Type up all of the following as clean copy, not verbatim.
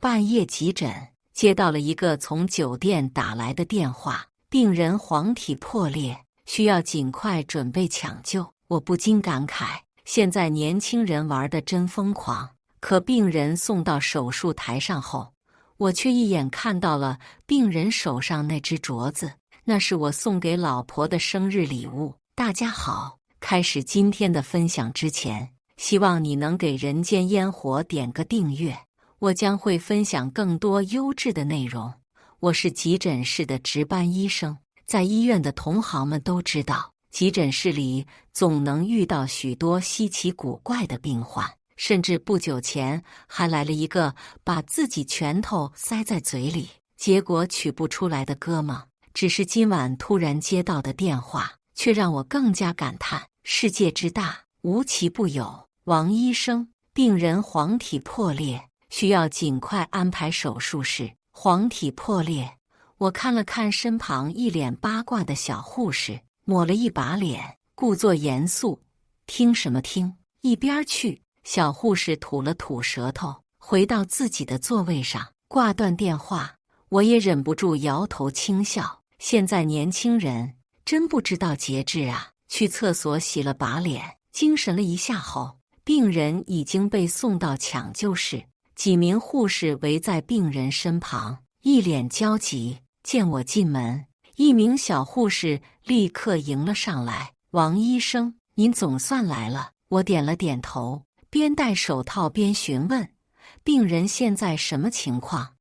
半夜急诊，接到了一个从酒店打来的电话，病人黄体破裂，需要尽快准备抢救。我不禁感慨，现在年轻人玩得真疯狂。可病人送到手术台上后，我却一眼看到了病人手上那只镯子，那是我送给老婆的生日礼物。大家好，开始今天的分享之前，希望你能给人间烟火点个订阅，我将会分享更多优质的内容。我是急诊室的值班医生，在医院的同行们都知道，急诊室里总能遇到许多稀奇古怪的病患，甚至不久前还来了一个把自己拳头塞在嘴里，结果取不出来的哥们。只是今晚突然接到的电话，却让我更加感叹世界之大，无奇不有。王医生，病人黄体破裂，需要尽快安排手术室。黄体破裂，我看了看身旁一脸八卦的小护士，抹了一把脸，故作严肃：听什么听？一边去！小护士吐了吐舌头，回到自己的座位上，挂断电话。我也忍不住摇头轻笑，现在年轻人真不知道节制啊！去厕所洗了把脸，精神了一下后，病人已经被送到抢救室，几名护士围在病人身旁，一脸焦急。见我进门，一名小护士立刻迎了上来：王医生，您总算来了。我点了点头，边戴手套边询问：病人现在什么情况？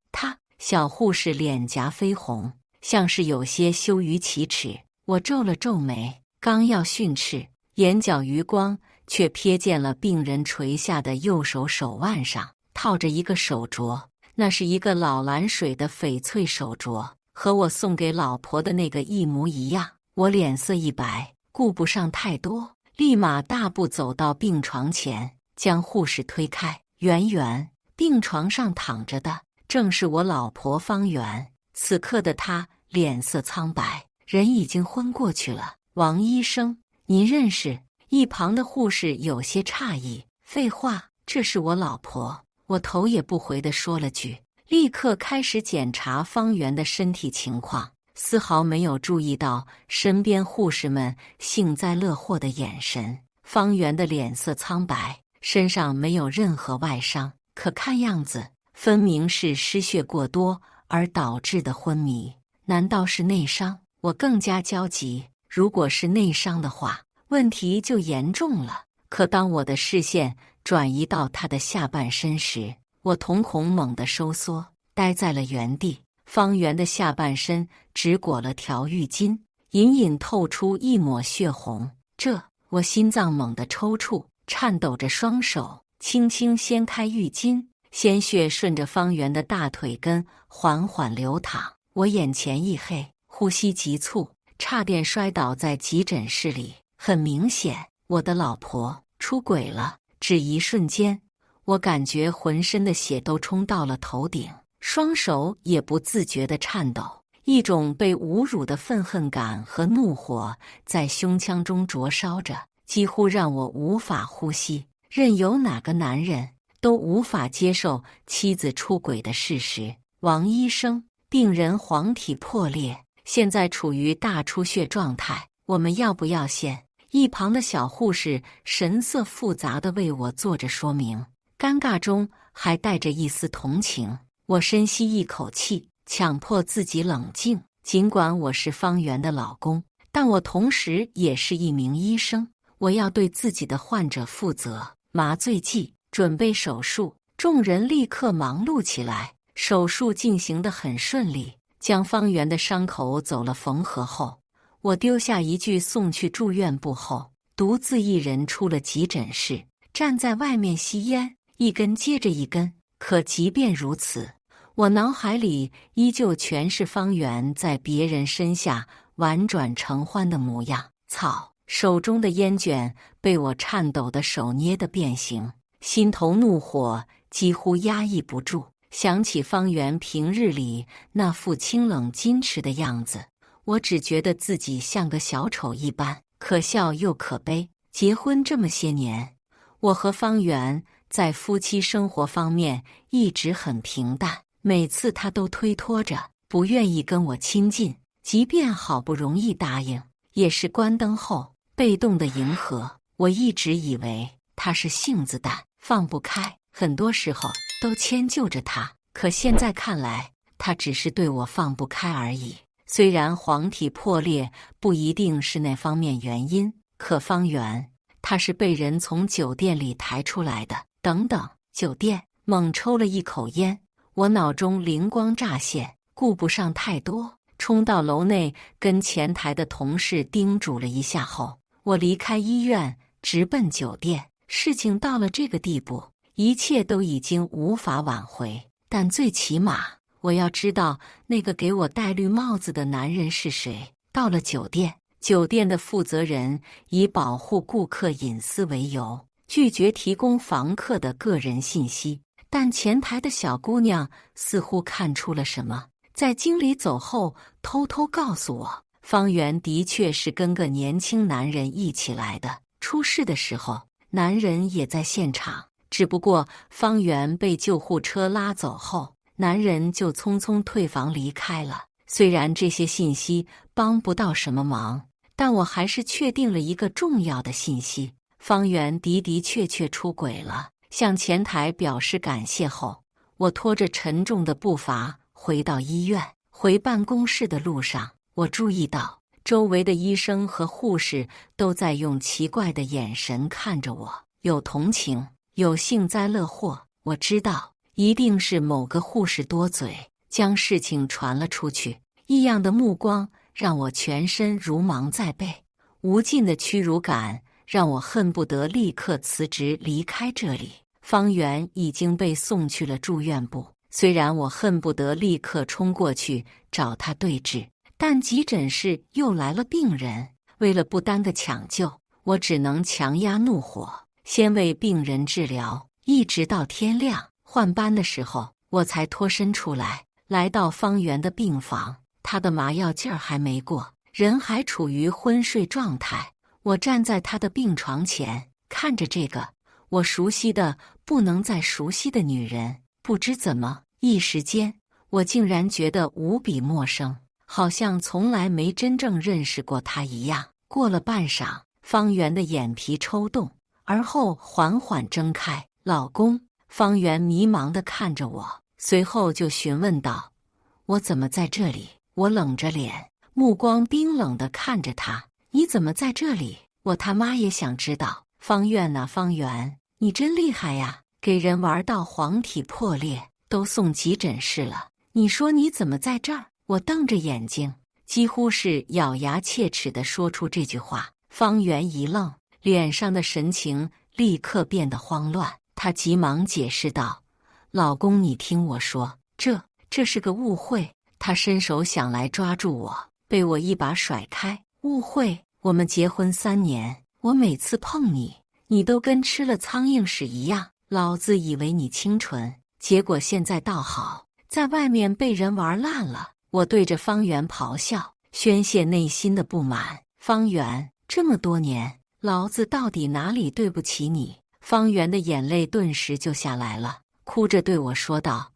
小护士脸颊绯红，像是有些羞于启齿。我皱了皱眉，刚要训斥，眼角余光却瞥见了病人垂下的右手手腕上套着一个手镯，那是一个老蓝水的翡翠手镯，和我送给老婆的那个一模一样。我脸色一白，顾不上太多，立马大步走到病床前，将护士推开。圆圆，病床上躺着的正是我老婆方圆。此刻的她脸色苍白，人已经昏过去了。王医生，您认识？一旁的护士有些诧异。废话，这是我老婆。我头也不回地说了句，立刻开始检查方圆的身体情况，丝毫没有注意到身边护士们幸灾乐祸的眼神。方圆的脸色苍白，身上没有任何外伤，可看样子分明是失血过多而导致的昏迷。难道是内伤？我更加焦急，如果是内伤的话，问题就严重了。可当我的视线转移到他的下半身时，我瞳孔猛地收缩，呆在了原地。方圆的下半身只裹了条浴巾，隐隐透出一抹血红。我心脏猛地抽搐，颤抖着双手轻轻掀开浴巾，鲜血顺着方圆的大腿根缓缓流淌。我眼前一黑，呼吸急促，差点摔倒在急诊室里。很明显，我的老婆出轨了。只一瞬间，我感觉浑身的血都冲到了头顶，双手也不自觉地颤抖。一种被侮辱的愤恨感和怒火在胸腔中灼烧着，几乎让我无法呼吸。任由哪个男人都无法接受妻子出轨的事实。王医生，病人黄体破裂，现在处于大出血状态，我们要不要先？一旁的小护士神色复杂地为我做着说明，尴尬中还带着一丝同情。我深吸一口气，强迫自己冷静。尽管我是方圆的老公，但我同时也是一名医生，我要对自己的患者负责。麻醉剂，准备手术。众人立刻忙碌起来。手术进行得很顺利，将方圆的伤口走了缝合后，我丢下一句送去住院部后，独自一人出了急诊室，站在外面吸烟，一根接着一根。可即便如此，我脑海里依旧全是方圆在别人身下婉转承欢的模样。操！手中的烟卷被我颤抖的手捏得变形，心头怒火几乎压抑不住。想起方圆平日里那副清冷矜持的样子，我只觉得自己像个小丑一般，可笑又可悲。结婚这么些年，我和方圆在夫妻生活方面一直很平淡，每次他都推脱着，不愿意跟我亲近，即便好不容易答应，也是关灯后被动的迎合。我一直以为他是性子淡，放不开，很多时候都迁就着他，可现在看来，他只是对我放不开而已。虽然黄体破裂不一定是那方面原因，可方圆他是被人从酒店里抬出来的。等等，酒店？猛抽了一口烟，我脑中灵光乍现，顾不上太多，冲到楼内跟前台的同事叮嘱了一下后，我离开医院，直奔酒店。事情到了这个地步，一切都已经无法挽回，但最起码我要知道那个给我戴绿帽子的男人是谁。到了酒店，酒店的负责人以保护顾客隐私为由，拒绝提供房客的个人信息。但前台的小姑娘似乎看出了什么，在经理走后偷偷告诉我，方圆的确是跟个年轻男人一起来的。出事的时候，男人也在现场，只不过方圆被救护车拉走后，男人就匆匆退房离开了。虽然这些信息帮不到什么忙，但我还是确定了一个重要的信息：方圆的确出轨了。向前台表示感谢后，我拖着沉重的步伐回到医院。回办公室的路上，我注意到周围的医生和护士都在用奇怪的眼神看着我，有同情，有幸灾乐祸。我知道，一定是某个护士多嘴，将事情传了出去。异样的目光让我全身如芒在背，无尽的屈辱感让我恨不得立刻辞职离开这里。方圆已经被送去了住院部，虽然我恨不得立刻冲过去找他对峙，但急诊室又来了病人，为了不耽搁抢救，我只能强压怒火，先为病人治疗，一直到天亮。换班的时候，我才脱身出来，来到方圆的病房。他的麻药劲儿还没过，人还处于昏睡状态。我站在他的病床前，看着这个我熟悉的不能再熟悉的女人，不知怎么，一时间我竟然觉得无比陌生，好像从来没真正认识过她一样。过了半晌，方圆的眼皮抽动，而后缓缓睁开。老公。方圆迷茫地看着我，随后就询问道：我怎么在这里？我冷着脸，目光冰冷地看着他。你怎么在这里？我他妈也想知道。方圆啊，方圆，你真厉害呀，给人玩到黄体破裂，都送急诊室了。你说你怎么在这儿？我瞪着眼睛，几乎是咬牙切齿地说出这句话。方圆一愣，脸上的神情立刻变得慌乱。他急忙解释道：老公，你听我说，这是个误会。他伸手想来抓住我，被我一把甩开。误会？我们结婚3年，我每次碰你，你都跟吃了苍蝇屎一样。老子以为你清纯，结果现在倒好，在外面被人玩烂了。我对着方圆咆哮，宣泄内心的不满。方圆，这么多年，老子到底哪里对不起你？方圆的眼泪顿时就下来了，哭着对我说道：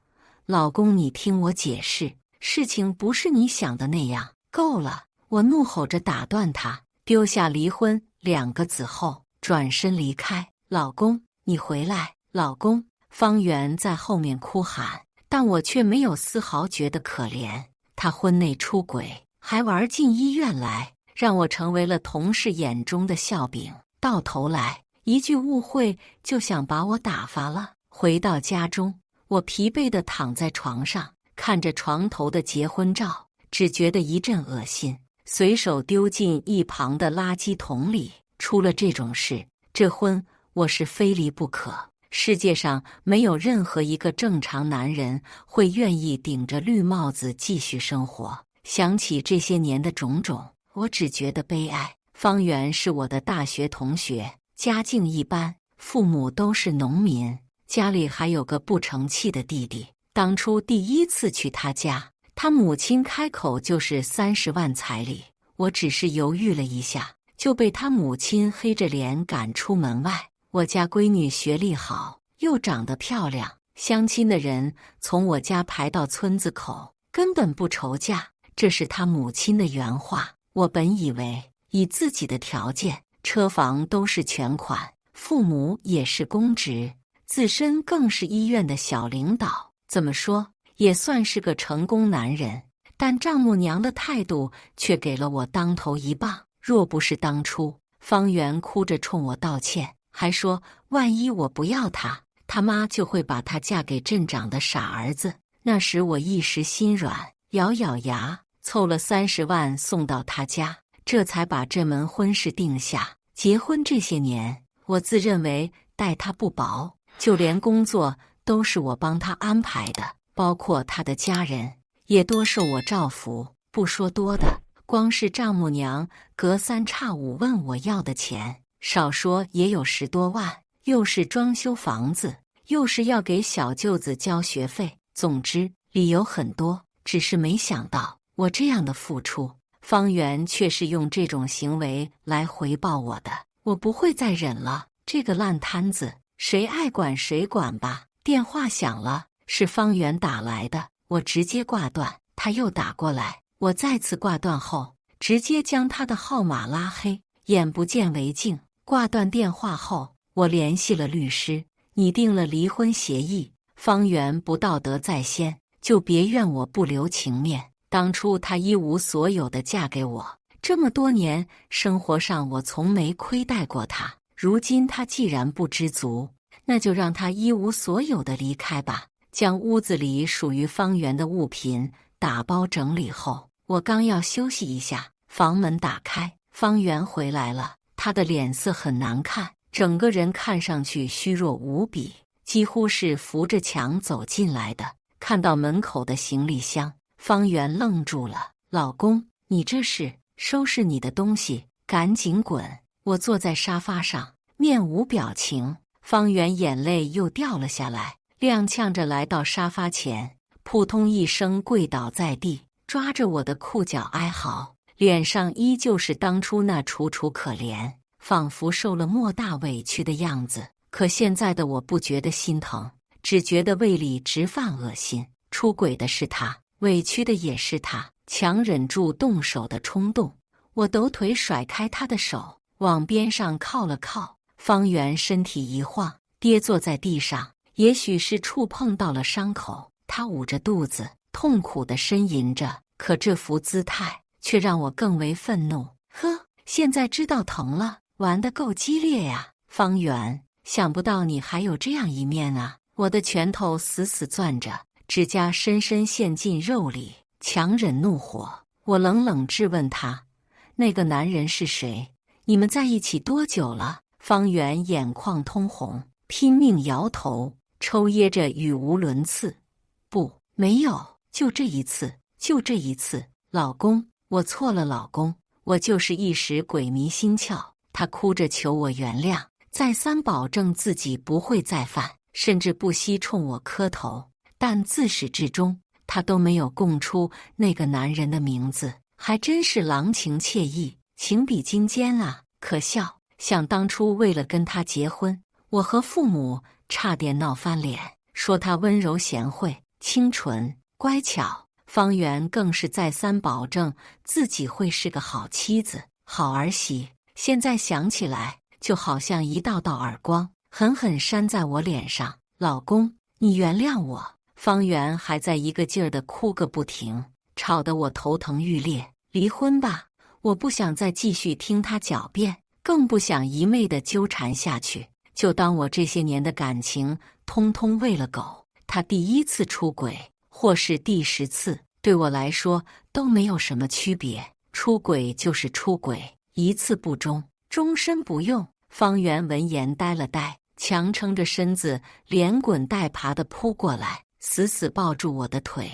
老公，你听我解释，事情不是你想的那样。够了！我怒吼着打断他，丢下离婚2个字后，转身离开。老公，你回来！老公！方圆在后面哭喊，但我却没有丝毫觉得可怜。他婚内出轨，还玩进医院来，让我成为了同事眼中的笑柄。到头来，一句误会就想把我打发了。回到家中，我疲惫地躺在床上，看着床头的结婚照，只觉得一阵恶心，随手丢进一旁的垃圾桶里。出了这种事，这婚我是非离不可。世界上没有任何一个正常男人会愿意顶着绿帽子继续生活。想起这些年的种种，我只觉得悲哀。方圆是我的大学同学，家境一般，父母都是农民，家里还有个不成器的弟弟。当初第一次去他家，他母亲开口就是30万彩礼，我只是犹豫了一下，就被他母亲黑着脸赶出门外。我家闺女学历好，又长得漂亮，相亲的人从我家排到村子口，根本不愁嫁。这是他母亲的原话。我本以为以自己的条件，车房都是全款，父母也是公职，自身更是医院的小领导，怎么说也算是个成功男人。但丈母娘的态度却给了我当头一棒。若不是当初方圆哭着冲我道歉，还说万一我不要他，他妈就会把她嫁给镇长的傻儿子。那时我一时心软，咬咬牙凑了30万送到他家，这才把这门婚事定下。结婚这些年，我自认为待他不薄，就连工作都是我帮他安排的，包括他的家人也多受我照拂。不说多的，光是丈母娘隔三差五问我要的钱，少说也有10多万，又是装修房子，又是要给小舅子交学费，总之理由很多。只是没想到我这样的付出，方圆却是用这种行为来回报我的。我不会再忍了，这个烂摊子谁爱管谁管吧。电话响了，是方圆打来的，我直接挂断。他又打过来，我再次挂断后，直接将他的号码拉黑，眼不见为净。挂断电话后，我联系了律师，拟定了离婚协议。方圆不道德在先，就别怨我不留情面。当初她一无所有的嫁给我，这么多年生活上我从没亏待过她。如今她既然不知足，那就让她一无所有的离开吧。将屋子里属于方圆的物品打包整理后，我刚要休息一下，房门打开，方圆回来了。他的脸色很难看，整个人看上去虚弱无比，几乎是扶着墙走进来的。看到门口的行李箱，方圆愣住了。老公，你这是？收拾你的东西，赶紧滚！我坐在沙发上，面无表情。方圆眼泪又掉了下来，踉跄着来到沙发前，扑通一声跪倒在地，抓着我的裤脚哀嚎，脸上依旧是当初那楚楚可怜，仿佛受了莫大委屈的样子。可现在的我不觉得心疼，只觉得胃里直犯恶心。出轨的是他，委屈的也是他，强忍住动手的冲动，我抖腿甩开他的手，往边上靠了靠。方圆身体一晃，跌坐在地上，也许是触碰到了伤口，他捂着肚子，痛苦地呻吟着。可这副姿态却让我更为愤怒。呵，现在知道疼了，玩得够激烈呀，方圆！想不到你还有这样一面啊！我的拳头死死攥着，指甲深深陷进肉里，强忍怒火。我冷冷质问他：那个男人是谁？你们在一起多久了？方圆眼眶通红，拼命摇头，抽噎着语无伦次。不，没有，就这一次，就这一次。老公，我错了，老公，我就是一时鬼迷心窍。他哭着求我原谅，再三保证自己不会再犯，甚至不惜冲我磕头。但自始至终，他都没有供出那个男人的名字，还真是郎情妾意，情比金坚啊！可笑，想当初为了跟他结婚，我和父母差点闹翻脸，说他温柔贤惠、清纯、乖巧。方圆更是再三保证自己会是个好妻子、好儿媳。现在想起来，就好像一道道耳光，狠狠扇在我脸上。老公，你原谅我！方圆还在一个劲儿地哭个不停，吵得我头疼欲裂。离婚吧，我不想再继续听他狡辩，更不想一味地纠缠下去。就当我这些年的感情通通喂了狗。他第1次出轨，或是第10次，对我来说都没有什么区别。出轨就是出轨，一次不忠，终身不用。方圆闻言呆了呆，强撑着身子，连滚带爬地扑过来，死死抱住我的腿。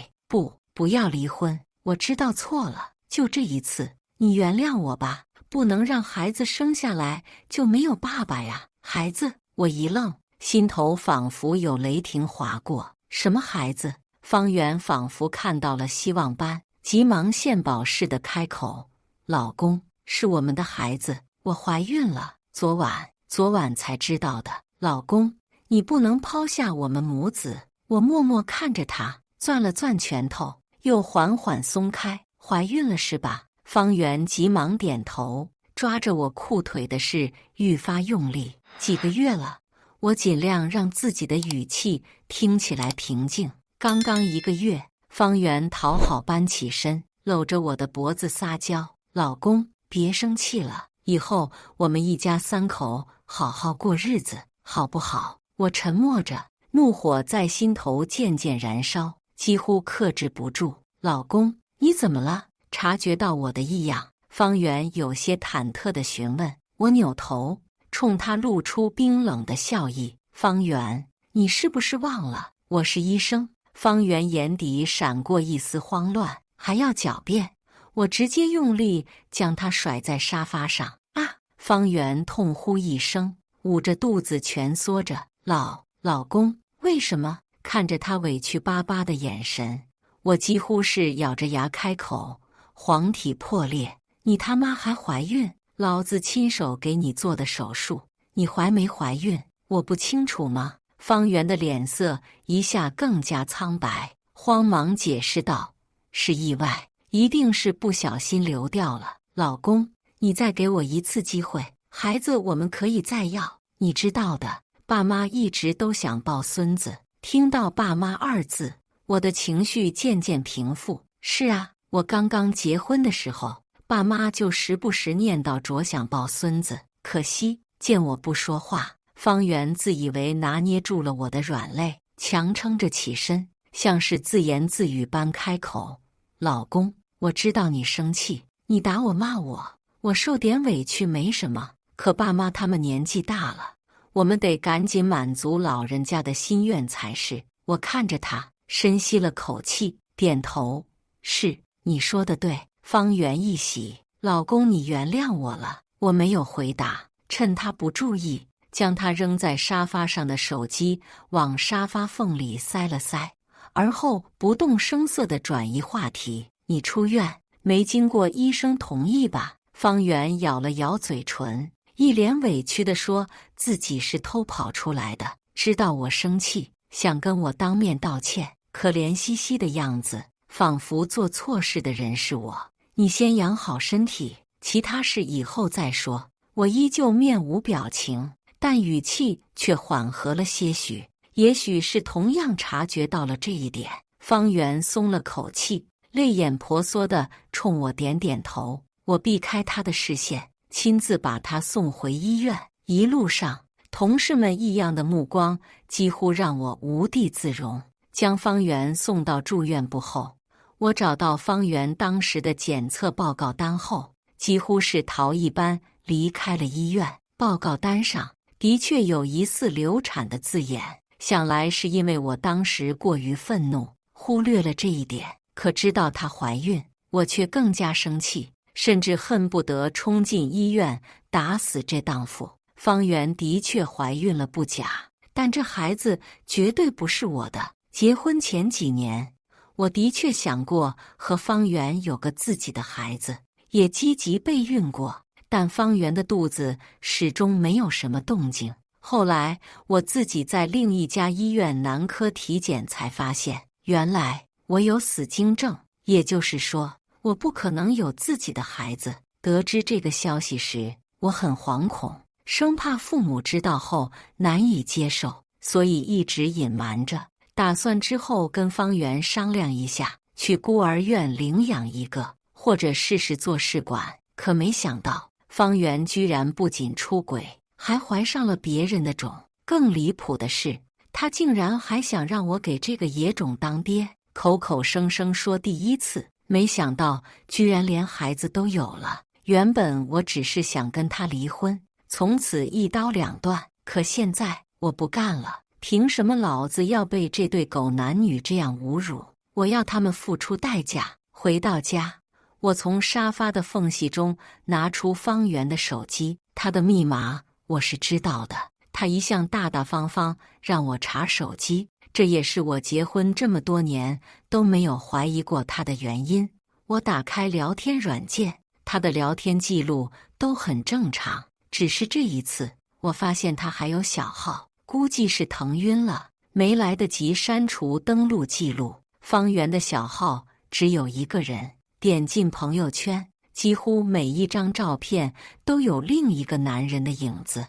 不要离婚，我知道错了，就这一次，你原谅我吧。不能让孩子生下来就没有爸爸呀。孩子，我一愣，心头仿佛有雷霆划过。什么孩子？方圆仿佛看到了希望般，急忙献宝似的开口：老公，是我们的孩子，我怀孕了，昨晚才知道的。老公，你不能抛下我们母子。我默默看着他，攥了攥拳头，又缓缓松开。怀孕了是吧？方圆急忙点头，抓着我裤腿的事愈发用力。几个月了，我尽量让自己的语气听起来平静。刚刚1个月。方圆讨好般起身，搂着我的脖子撒娇：“老公，别生气了，以后我们一家3口好好过日子，好不好？”我沉默着，怒火在心头渐渐燃烧，几乎克制不住。“老公，你怎么了？”察觉到我的异样，方圆有些忐忑地询问。我扭头，冲他露出冰冷的笑意：“方圆，你是不是忘了我是医生？”方圆眼底闪过一丝慌乱，还要狡辩，我直接用力将他甩在沙发上。啊！方圆痛呼一声，捂着肚子蜷缩着。老公，为什么？看着他委屈巴巴的眼神，我几乎是咬着牙开口：“黄体破裂，你他妈还怀孕？老子亲手给你做的手术，你怀没怀孕？我不清楚吗？”方圆的脸色一下更加苍白，慌忙解释道：“是意外，一定是不小心流掉了。老公，你再给我一次机会，孩子我们可以再要。你知道的，爸妈一直都想抱孙子。”听到“爸妈”2字，我的情绪渐渐平复。是啊，我刚刚结婚的时候，爸妈就时不时念叨着想抱孙子，可惜见我不说话。方圆自以为拿捏住了我的软肋，强撑着起身，像是自言自语般开口：“老公，我知道你生气，你打我骂我受点委屈没什么，可爸妈他们年纪大了，我们得赶紧满足老人家的心愿才是。”我看着他，深吸了口气，点头：“是，你说的对。”方圆一喜：“老公，你原谅我了。”我没有回答，趁他不注意，将他扔在沙发上的手机往沙发缝里塞了塞，而后不动声色地转移话题：“你出院没经过医生同意吧？”方圆咬了咬嘴唇，一脸委屈地说自己是偷跑出来的，知道我生气，想跟我当面道歉，可怜兮兮的样子，仿佛做错事的人是我。你先养好身体，其他事以后再说。我依旧面无表情，但语气却缓和了些许，也许是同样察觉到了这一点。方圆松了口气，泪眼婆娑地冲我点点头。我避开他的视线，亲自把他送回医院。一路上，同事们异样的目光几乎让我无地自容。将方圆送到住院部后，我找到方圆当时的检测报告单后，几乎是逃一般离开了医院。报告单上的确有疑似流产的字眼，想来是因为我当时过于愤怒，忽略了这一点。可知道她怀孕，我却更加生气，甚至恨不得冲进医院打死这荡妇。方圆的确怀孕了不假，但这孩子绝对不是我的。结婚前几年，我的确想过和方圆有个自己的孩子，也积极备孕过，但方圆的肚子始终没有什么动静。后来我自己在另一家医院男科体检才发现，原来我有死精症，也就是说，我不可能有自己的孩子。得知这个消息时，我很惶恐，生怕父母知道后难以接受，所以一直隐瞒着，打算之后跟方圆商量一下，去孤儿院领养一个，或者试试做试管。可没想到，方圆居然不仅出轨，还怀上了别人的种。更离谱的是，他竟然还想让我给这个野种当爹，口口声声说第一次，没想到居然连孩子都有了。原本我只是想跟他离婚，从此一刀两断，可现在我不干了。凭什么老子要被这对狗男女这样侮辱？我要他们付出代价。回到家，我从沙发的缝隙中拿出方圆的手机，他的密码我是知道的。他一向大大方方让我查手机，这也是我结婚这么多年都没有怀疑过他的原因。我打开聊天软件，他的聊天记录都很正常，只是这一次我发现他还有小号，估计是疼晕了，没来得及删除登录记录。方圆的小号只有一个人，点进朋友圈，几乎每一张照片都有另一个男人的影子，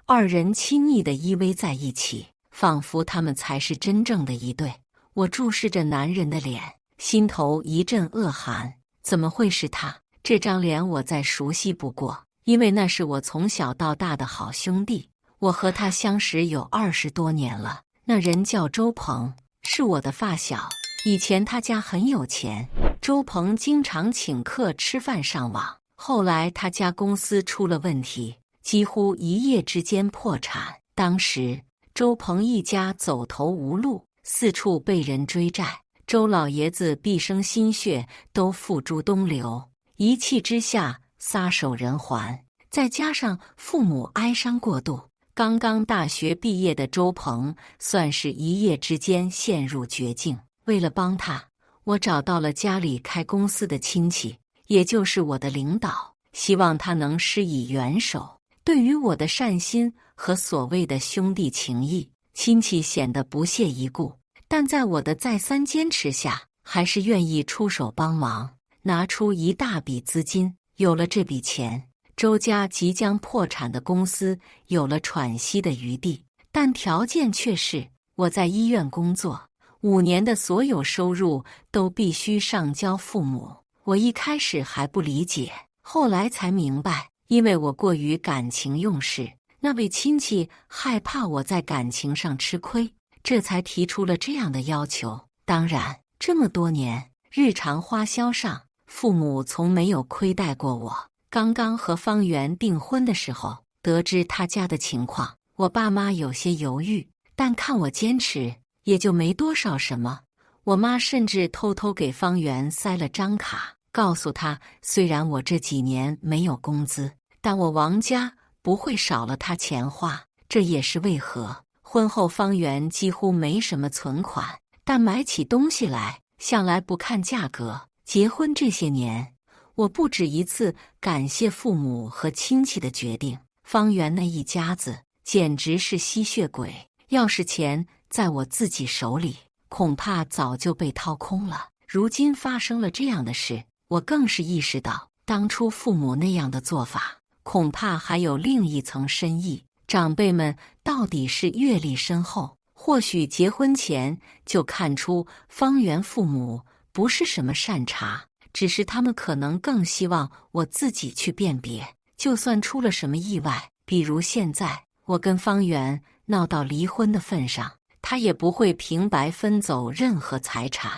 二人亲昵地依偎在一起，仿佛他们才是真正的一对。我注视着男人的脸，心头一阵恶寒，怎么会是他？这张脸我再熟悉不过，因为那是我从小到大的好兄弟，我和他相识有20多年了。那人叫周鹏，是我的发小。以前他家很有钱，周鹏经常请客吃饭上网。后来他家公司出了问题，几乎一夜之间破产。当时周鹏一家走投无路，四处被人追债，周老爷子毕生心血都付诸东流，一气之下撒手人寰。再加上父母哀伤过度，刚刚大学毕业的周鹏算是一夜之间陷入绝境。为了帮他，我找到了家里开公司的亲戚，也就是我的领导，希望他能施以援手。对于我的善心和所谓的兄弟情谊，亲戚显得不屑一顾，但在我的再三坚持下，还是愿意出手帮忙，拿出一大笔资金。有了这笔钱，周家即将破产的公司有了喘息的余地，但条件却是我在医院工作5年的所有收入都必须上交父母。我一开始还不理解，后来才明白，因为我过于感情用事，那位亲戚害怕我在感情上吃亏，这才提出了这样的要求。当然，这么多年，日常花销上，父母从没有亏待过我。刚刚和方圆订婚的时候，得知他家的情况，我爸妈有些犹豫，但看我坚持，也就没多少什么。我妈甚至偷偷给方圆塞了张卡，告诉他，虽然我这几年没有工资，但我王家不会少了他钱花。这也是为何婚后方圆几乎没什么存款，但买起东西来向来不看价格。结婚这些年，我不止一次感谢父母和亲戚的决定。方圆那一家子简直是吸血鬼，要是钱在我自己手里，恐怕早就被掏空了。如今发生了这样的事，我更是意识到，当初父母那样的做法，恐怕还有另一层深意。长辈们到底是阅历深厚，或许结婚前就看出方圆父母不是什么善茬，只是他们可能更希望我自己去辨别，就算出了什么意外，比如现在我跟方圆闹到离婚的份上，他也不会平白分走任何财产。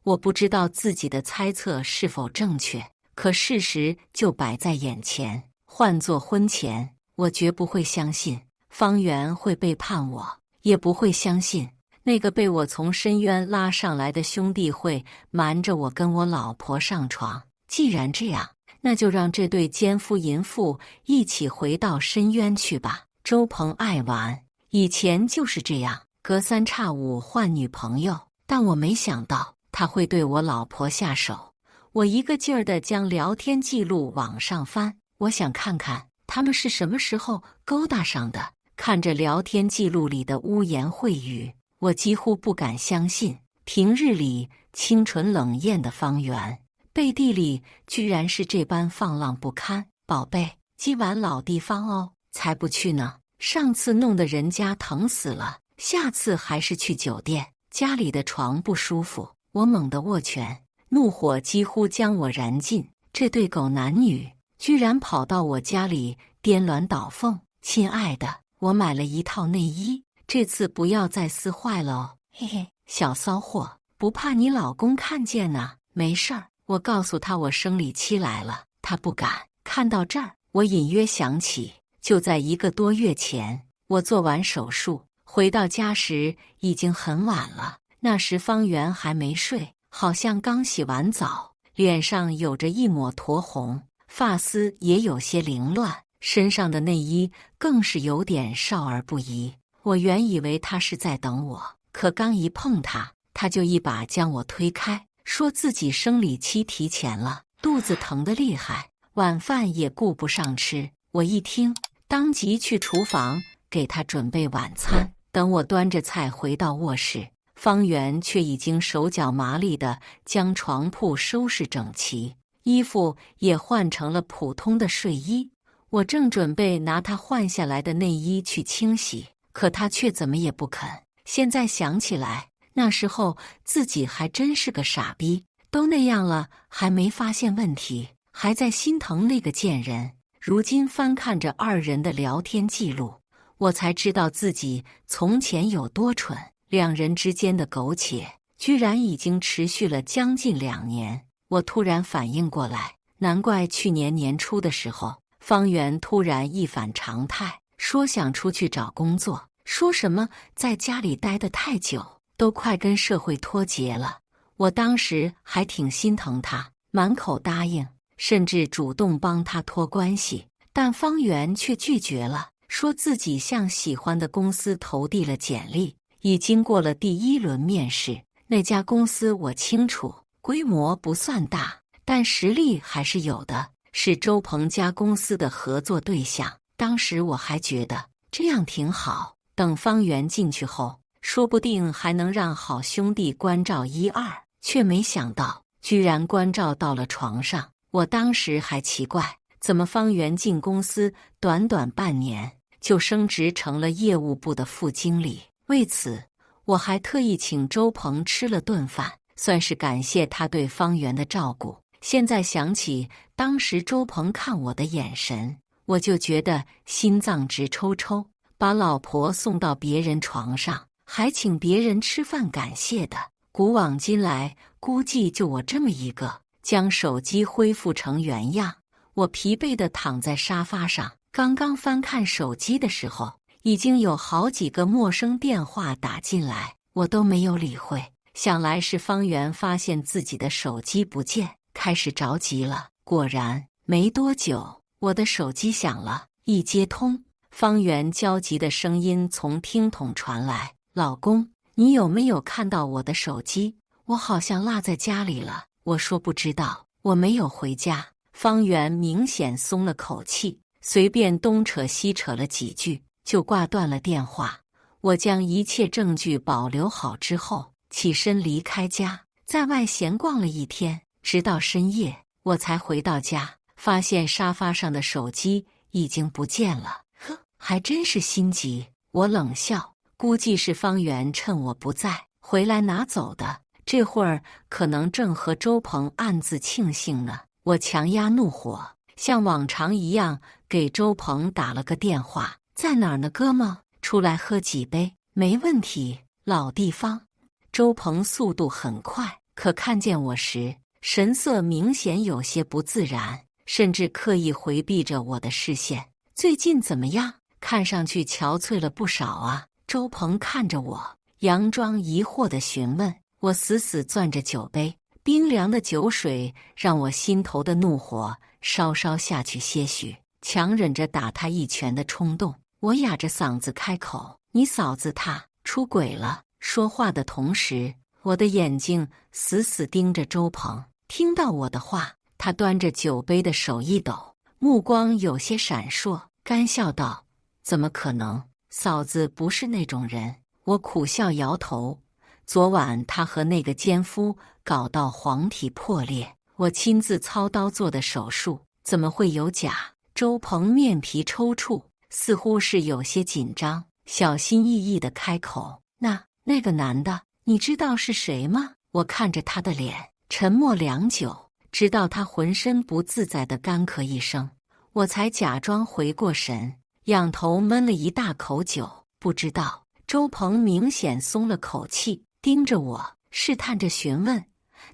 我不知道自己的猜测是否正确，可事实就摆在眼前。换做婚前，我绝不会相信方圆会背叛我，也不会相信那个被我从深渊拉上来的兄弟会瞒着我跟我老婆上床。既然这样，那就让这对奸夫淫妇一起回到深渊去吧。周鹏爱玩，以前就是这样，隔三差五换女朋友，但我没想到他会对我老婆下手。我一个劲儿地将聊天记录往上翻，我想看看他们是什么时候勾搭上的。看着聊天记录里的污言秽语，我几乎不敢相信，平日里清纯冷艳的方圆，背地里居然是这般放浪不堪。宝贝，今晚老地方哦，才不去呢，上次弄得人家疼死了，下次还是去酒店，家里的床不舒服。我猛地握拳，怒火几乎将我燃尽。这对狗男女居然跑到我家里颠鸾倒凤。亲爱的，我买了一套内衣，这次不要再撕坏了哦。嘿嘿，小骚货，不怕你老公看见呢？没事儿，我告诉他我生理期来了，他不敢。看到这儿，我隐约想起，就在1个多月前，我做完手术回到家时已经很晚了。那时方圆还没睡，好像刚洗完澡，脸上有着一抹酡红，发丝也有些凌乱，身上的内衣更是有点少儿不宜。我原以为他是在等我，可刚一碰他，他就一把将我推开，说自己生理期提前了，肚子疼得厉害，晚饭也顾不上吃。我一听，当即去厨房给他准备晚餐。等我端着菜回到卧室，方圆却已经手脚麻利地将床铺收拾整齐，衣服也换成了普通的睡衣。我正准备拿他换下来的内衣去清洗，可他却怎么也不肯。现在想起来，那时候自己还真是个傻逼，都那样了还没发现问题，还在心疼那个贱人。如今翻看着二人的聊天记录，我才知道自己从前有多蠢。两人之间的苟且居然已经持续了将近2年。我突然反应过来，难怪去年年初的时候，方圆突然一反常态，说想出去找工作，说什么在家里待得太久，都快跟社会脱节了。我当时还挺心疼他，满口答应，甚至主动帮他托关系，但方圆却拒绝了，说自己向喜欢的公司投递了简历，已经过了第1轮面试。那家公司我清楚，规模不算大，但实力还是有的，是周鹏家公司的合作对象。当时我还觉得这样挺好，等方圆进去后，说不定还能让好兄弟关照1、2，却没想到居然关照到了床上。我当时还奇怪，怎么方圆进公司短短半年就升职成了业务部的副经理。为此，我还特意请周鹏吃了顿饭，算是感谢他对方圆的照顾。现在想起当时周鹏看我的眼神，我就觉得心脏直抽抽。把老婆送到别人床上，还请别人吃饭感谢的，古往今来估计就我这么一个。将手机恢复成原样，我疲惫地躺在沙发上，刚刚翻看手机的时候，已经有好几个陌生电话打进来，我都没有理会。想来是方圆发现自己的手机不见，开始着急了。果然，没多久，我的手机响了，一接通，方圆焦急的声音从听筒传来：“老公，你有没有看到我的手机？我好像落在家里了。”我说不知道，我没有回家。方圆明显松了口气，随便东扯西扯了几句，就挂断了电话。我将一切证据保留好之后，起身离开家，在外闲逛了一天，直到深夜，我才回到家，发现沙发上的手机已经不见了。呵，还真是心急。我冷笑，估计是方圆趁我不在回来拿走的。这会儿可能正和周鹏暗自庆幸呢。我强压怒火，像往常一样给周鹏打了个电话：“在哪儿呢，哥们？出来喝几杯？”“没问题，老地方。”周鹏速度很快，可看见我时，神色明显有些不自然，甚至刻意回避着我的视线。“最近怎么样？看上去憔悴了不少啊。”周鹏看着我，佯装疑惑地询问。我死死攥着酒杯，冰凉的酒水让我心头的怒火稍稍下去些许，强忍着打他一拳的冲动。我哑着嗓子开口：“你嫂子她出轨了。”说话的同时，我的眼睛死死盯着周鹏。听到我的话，他端着酒杯的手一抖，目光有些闪烁，干笑道：“怎么可能？嫂子不是那种人。”我苦笑摇头。昨晚他和那个奸夫搞到黄体破裂，我亲自操刀做的手术，怎么会有假？周鹏面皮抽搐，似乎是有些紧张，小心翼翼地开口：“那个男的，你知道是谁吗？”我看着他的脸，沉默良久，直到他浑身不自在地干咳一声，我才假装回过神，仰头闷了一大口酒。不知道。周鹏明显松了口气，盯着我，试探着询问：“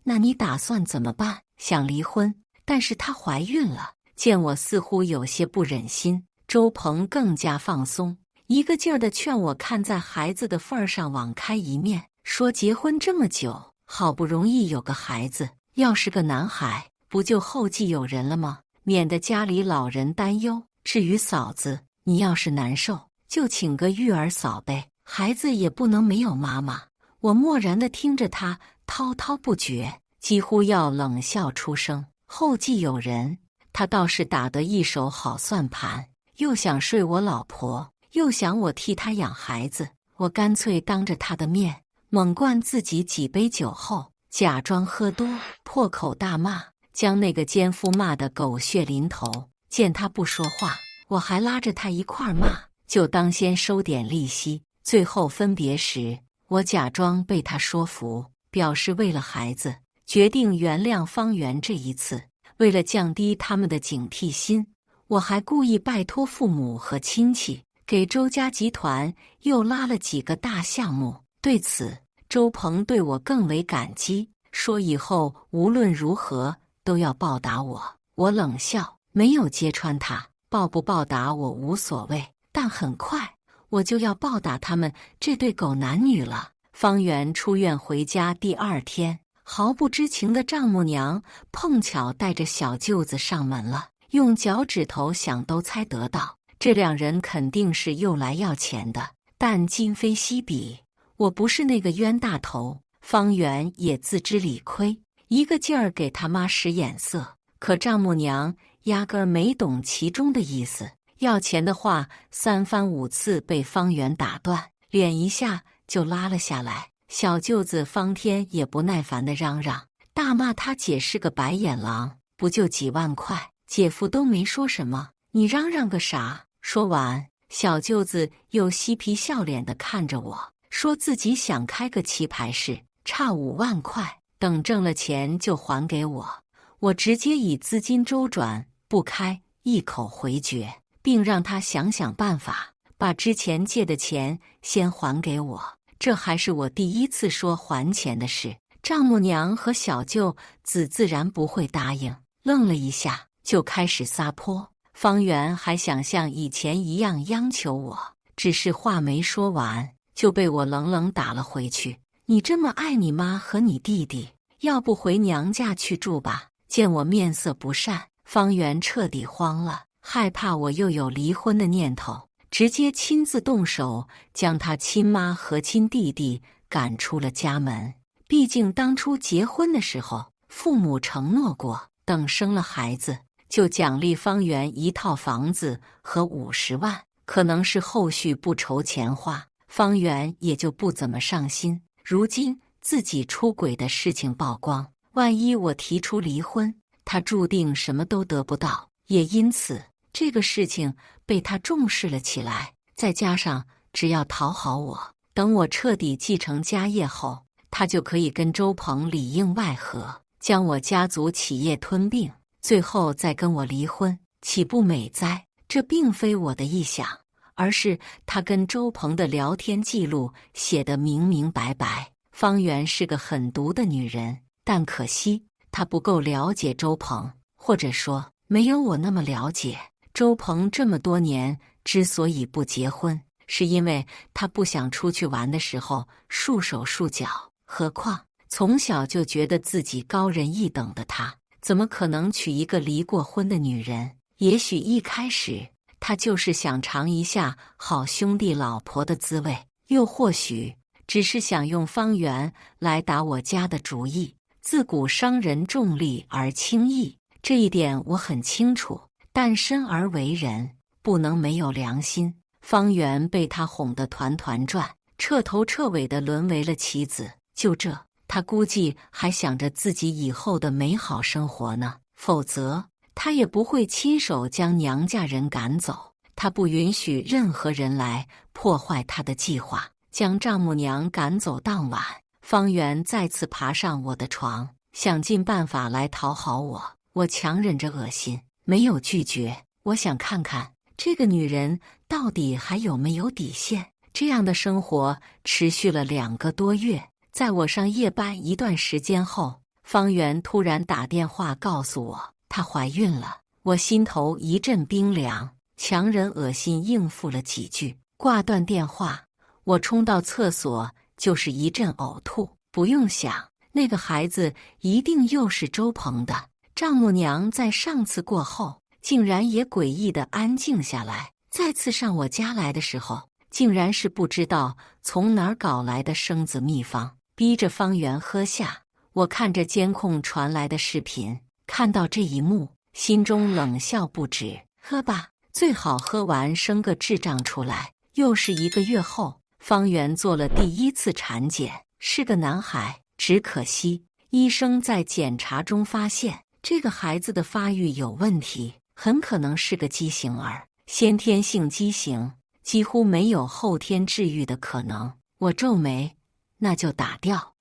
那你打算怎么办？”“想离婚，但是她怀孕了。”见我似乎有些不忍心，周鹏更加放松，一个劲儿地劝我看在孩子的份儿上网开一面，说结婚这么久，好不容易有个孩子，要是个男孩，不就后继有人了吗？免得家里老人担忧。至于嫂子，你要是难受，就请个育儿嫂呗。孩子也不能没有妈妈。我默然地听着他滔滔不绝，几乎要冷笑出声。后继有人，他倒是打得一手好算盘，又想睡我老婆，又想我替他养孩子。我干脆当着他的面猛灌自己几杯酒后，假装喝多，破口大骂，将那个奸夫骂得狗血淋头。见他不说话，我还拉着他一块儿骂，就当先收点利息。最后分别时，我假装被他说服，表示为了孩子，决定原谅方圆这一次。为了降低他们的警惕心，我还故意拜托父母和亲戚，给周家集团又拉了几个大项目。对此，周鹏对我更为感激，说以后无论如何都要报答我。我冷笑，没有揭穿他，报不报答我无所谓，但很快我就要报答他们这对狗男女了。方圆出院回家第二天，毫不知情的丈母娘碰巧带着小舅子上门了，用脚趾头想都猜得到，这两人肯定是又来要钱的。但今非昔比，我不是那个冤大头，方圆也自知理亏，一个劲儿给他妈使眼色。可丈母娘压根儿没懂其中的意思，要钱的话三番五次被方圆打断，脸一下就拉了下来。小舅子方天也不耐烦地嚷嚷，大骂他姐是个白眼狼，不就几万块，姐夫都没说什么，你嚷嚷个啥？说完，小舅子又嬉皮笑脸地看着我，说自己想开个棋牌室，差5万块，等挣了钱就还给我。我直接以资金周转不开一口回绝，并让他想想办法，把之前借的钱先还给我。这还是我第一次说还钱的事，丈母娘和小舅子自然不会答应，愣了一下就开始撒泼。方圆还想像以前一样央求我，只是话没说完就被我冷冷打了回去。你这么爱你妈和你弟弟，要不回娘家去住吧？见我面色不善，方圆彻底慌了，害怕我又有离婚的念头，直接亲自动手将他亲妈和亲弟弟赶出了家门。毕竟当初结婚的时候，父母承诺过，等生了孩子就奖励方圆一套房子和50万。可能是后续不愁钱花，方圆也就不怎么上心。如今自己出轨的事情曝光，万一我提出离婚，他注定什么都得不到。也因此，这个事情被他重视了起来。再加上只要讨好我，等我彻底继承家业后，他就可以跟周鹏里应外合，将我家族企业吞并，最后再跟我离婚，岂不美哉？这并非我的臆想，而是他跟周鹏的聊天记录写得明明白白。方圆是个狠毒的女人，但可惜她不够了解周鹏，或者说没有我那么了解。周鹏这么多年之所以不结婚，是因为他不想出去玩的时候束手束脚。何况从小就觉得自己高人一等的他，怎么可能娶一个离过婚的女人？也许一开始他就是想尝一下好兄弟老婆的滋味，又或许只是想用方圆来打我家的主意。自古商人重利而轻义，这一点我很清楚，但生而为人不能没有良心。方圆被他哄得团团转，彻头彻尾地沦为了棋子。就这，他估计还想着自己以后的美好生活呢，否则他也不会亲手将娘家人赶走。他不允许任何人来破坏他的计划。将丈母娘赶走当晚，方圆再次爬上我的床，想尽办法来讨好我。我强忍着恶心，没有拒绝。我想看看这个女人到底还有没有底线。这样的生活持续了2个多月。在我上夜班一段时间后，方圆突然打电话告诉我她怀孕了。我心头一阵冰凉，强忍恶心应付了几句，挂断电话。我冲到厕所就是一阵呕吐。不用想，那个孩子一定又是周鹏的。丈母娘在上次过后，竟然也诡异地安静下来。再次上我家来的时候，竟然是不知道从哪儿搞来的生子秘方，逼着方圆喝下。我看着监控传来的视频，看到这一幕，心中冷笑不止。喝吧，最好喝完生个智障出来。又是1个月后，方圆做了第1次产检，是个男孩，只可惜医生在检查中发现这个孩子的发育有问题，很可能是个畸形儿，先天性畸形，几乎没有后天治愈的可能。我皱眉，那就打掉。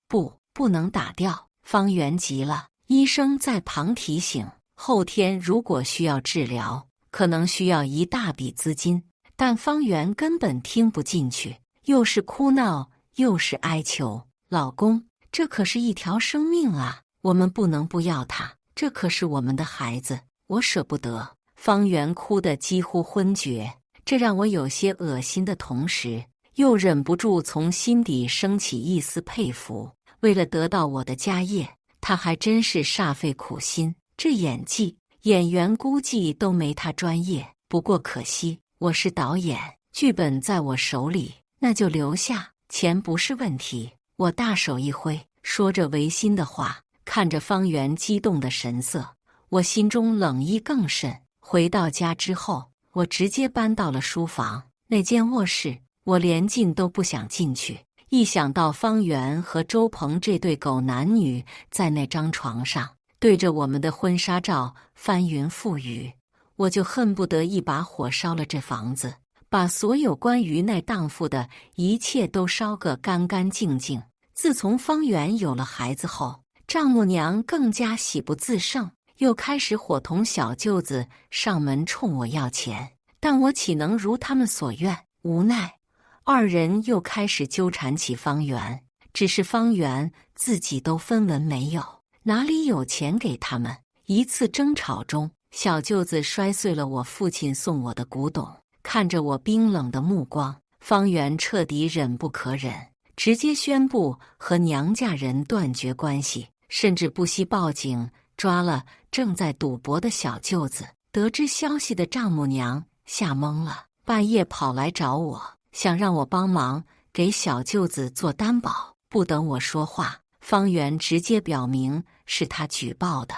不能打掉。方圆急了，医生在旁提醒，后天如果需要治疗，可能需要一大笔资金。但方圆根本听不进去，又是哭闹又是哀求。老公，这可是一条生命啊，我们不能不要他，这可是我们的孩子，我舍不得。方圆哭得几乎昏厥，这让我有些恶心的同时，又忍不住从心底升起一丝佩服。为了得到我的家业，他还真是煞费苦心。这演技，演员估计都没他专业。不过可惜，我是导演，剧本在我手里，那就留下，钱不是问题。我大手一挥，说着违心的话，看着方圆激动的神色，我心中冷意更甚。回到家之后，我直接搬到了书房，那间卧室，我连进都不想进去。一想到方圆和周鹏这对狗男女在那张床上对着我们的婚纱照翻云覆雨，我就恨不得一把火烧了这房子，把所有关于那荡妇的一切都烧个干干净净。自从方圆有了孩子后，丈母娘更加喜不自胜，又开始伙同小舅子上门冲我要钱，但我岂能如他们所愿？无奈二人又开始纠缠起方圆，只是方圆自己都分文没有，哪里有钱给他们？一次争吵中，小舅子摔碎了我父亲送我的古董，看着我冰冷的目光，方圆彻底忍不可忍，直接宣布和娘家人断绝关系，甚至不惜报警抓了正在赌博的小舅子。得知消息的丈母娘吓懵了，半夜跑来找我，想让我帮忙给小舅子做担保。不等我说话，方圆直接表明是他举报的。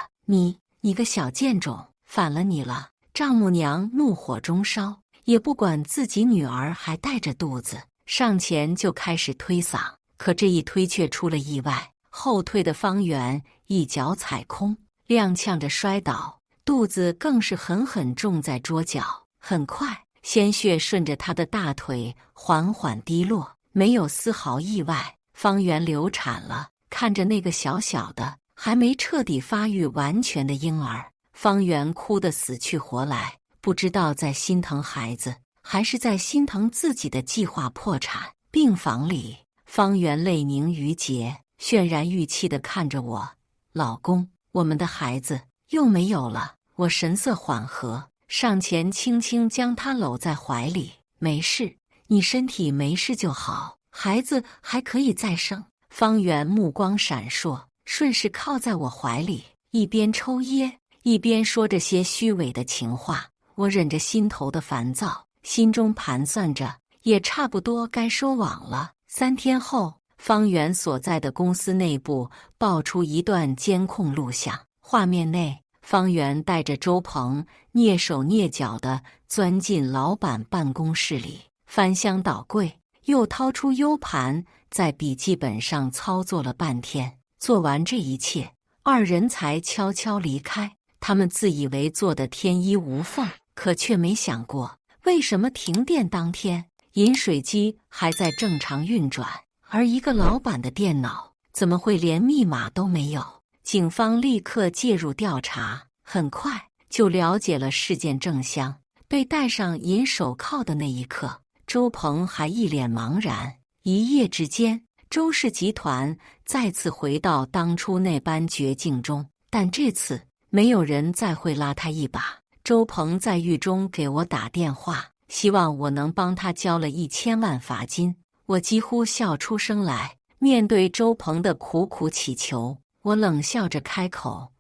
你个小贱种，反了你了！丈母娘怒火中烧，也不管自己女儿还带着肚子，上前就开始推搡。可这一推却出了意外，后退的方圆一脚踩空，踉跄着摔倒，肚子更是狠狠重在桌角。很快，鲜血顺着他的大腿缓缓滴落，没有丝毫意外，方圆流产了。看着那个小小的还没彻底发育完全的婴儿，方圆哭得死去活来，不知道在心疼孩子，还是在心疼自己的计划破产。病房里，方圆泪凝于睫，渲然欲泣地看着我：老公，我们的孩子又没有了。我神色缓和，上前轻轻将他搂在怀里：没事，你身体没事就好，孩子还可以再生。方圆目光闪烁，顺势靠在我怀里，一边抽噎一边说着些虚伪的情话。我忍着心头的烦躁，心中盘算着，也差不多该收网了。3天后，方圆所在的公司内部爆出一段监控录像，画面内方圆带着周鹏蹑手蹑脚地钻进老板办公室里，翻箱倒柜，又掏出 U 盘，在笔记本上操作了半天。做完这一切，二人才悄悄离开。他们自以为做得天衣无缝，可却没想过，为什么停电当天，饮水机还在正常运转，而一个老板的电脑怎么会连密码都没有？警方立刻介入调查，很快就了解了事件真相。被戴上银手铐的那一刻，周鹏还一脸茫然。一夜之间，周氏集团再次回到当初那般绝境中，但这次没有人再会拉他一把。周鹏在狱中给我打电话，希望我能帮他交了1000万罚金。我几乎笑出声来。面对周鹏的苦苦祈求，我冷笑着开口：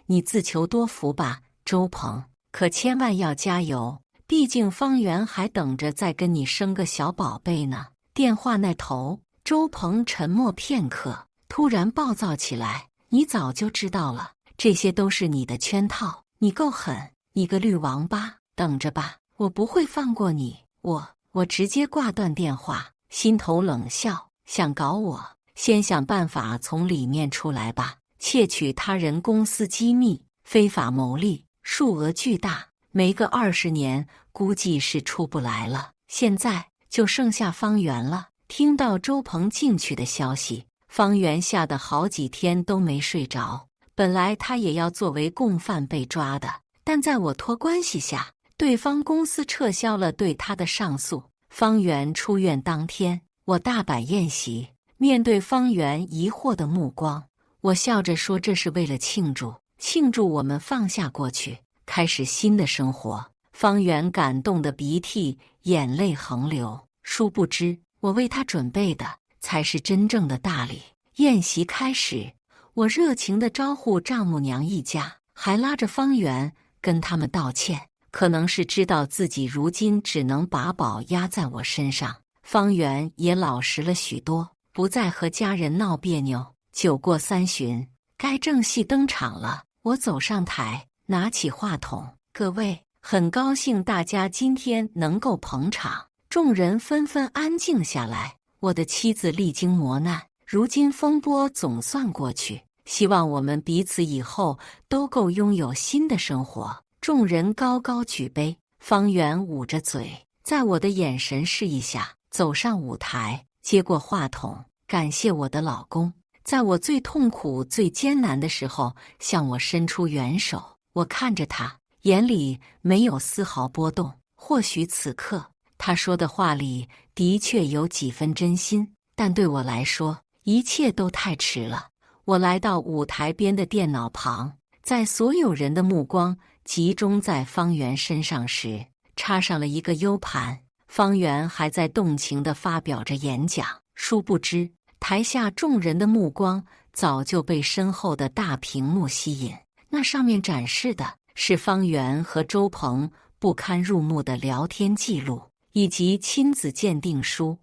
你自求多福吧，周鹏，可千万要加油，毕竟方圆还等着再跟你生个小宝贝呢。电话那头，周鹏沉默片刻，突然暴躁起来：你早就知道了，这些都是你的圈套，你够狠，你个绿王八，等着吧，我不会放过你。我直接挂断电话，心头冷笑，想搞我，先想办法从里面出来吧。窃取他人公司机密，非法牟利，数额巨大，没个20年，估计是出不来了。现在就剩下方圆了。听到周鹏进去的消息，方圆吓得好几天都没睡着。本来他也要作为共犯被抓的，但在我托关系下，对方公司撤销了对他的上诉。方圆出院当天，我大摆宴席，面对方圆疑惑的目光，我笑着说这是为了庆祝我们放下过去，开始新的生活。方圆感动得鼻涕眼泪横流，殊不知我为他准备的才是真正的大礼。宴席开始，我热情地招呼丈母娘一家，还拉着方圆跟他们道歉。可能是知道自己如今只能把宝压在我身上，方圆也老实了许多，不再和家人闹别扭。酒过三巡，该正戏登场了。我走上台，拿起话筒：“各位，很高兴大家今天能够捧场。”众人纷纷安静下来。我的妻子历经磨难，如今风波总算过去，希望我们彼此以后都够拥有新的生活。众人高高举杯，方圆捂着嘴，在我的眼神示意下走上舞台，接过话筒，感谢我的老公，在我最痛苦、最艰难的时候向我伸出援手。我看着他，眼里没有丝毫波动。或许此刻他说的话里的确有几分真心，但对我来说，一切都太迟了。我来到舞台边的电脑旁，在所有人的目光集中在方圆身上时，插上了一个 U 盘。方圆还在动情地发表着演讲，殊不知台下众人的目光早就被身后的大屏幕吸引。那上面展示的是方圆和周鹏不堪入目的聊天记录，以及亲子鉴定书。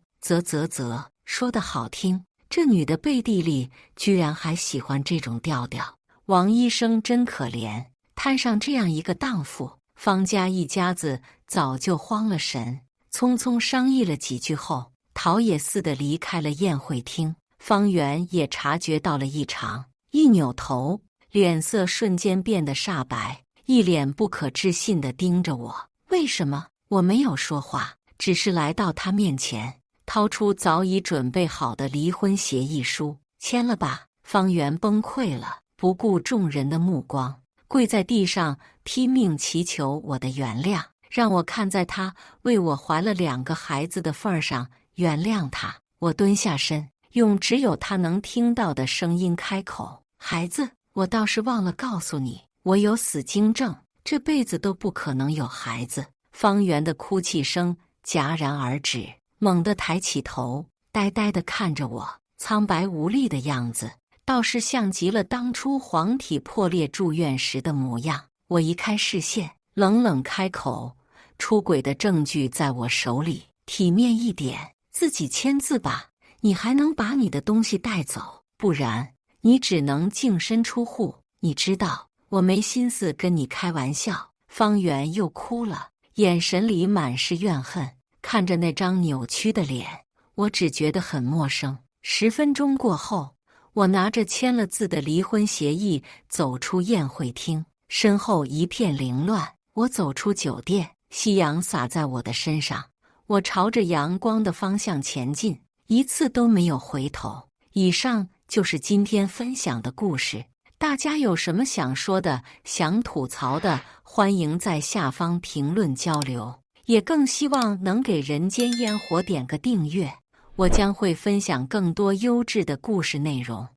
说得好听，这女的背地里居然还喜欢这种调调。王医生真可怜，摊上这样一个荡妇。方家一家子早就慌了神，匆匆商议了几句后，逃也似的离开了宴会厅。方圆也察觉到了异常，一扭头，脸色瞬间变得煞白，一脸不可置信地盯着我。为什么？我没有说话，只是来到他面前，掏出早已准备好的离婚协议书，签了吧。方圆崩溃了，不顾众人的目光，跪在地上拼命祈求我的原谅，让我看在他为我怀了2个孩子的份上原谅他。我蹲下身，用只有他能听到的声音开口：“孩子，我倒是忘了告诉你，我有死精症，这辈子都不可能有孩子。”方圆的哭泣声戛然而止，猛地抬起头，呆呆地看着我，苍白无力的样子倒是像极了当初黄体破裂住院时的模样。我移开视线，冷冷开口：“出轨的证据在我手里，体面一点，自己签字吧。你还能把你的东西带走，不然你只能净身出户。你知道，我没心思跟你开玩笑。”方圆又哭了，眼神里满是怨恨，看着那张扭曲的脸，我只觉得很陌生。10分钟过后，我拿着签了字的离婚协议走出宴会厅，身后一片凌乱。我走出酒店，夕阳洒在我的身上，我朝着阳光的方向前进，一次都没有回头。以上就是今天分享的故事。大家有什么想说的、想吐槽的，欢迎在下方评论交流。也更希望能给人间烟火点个订阅，我将会分享更多优质的故事内容。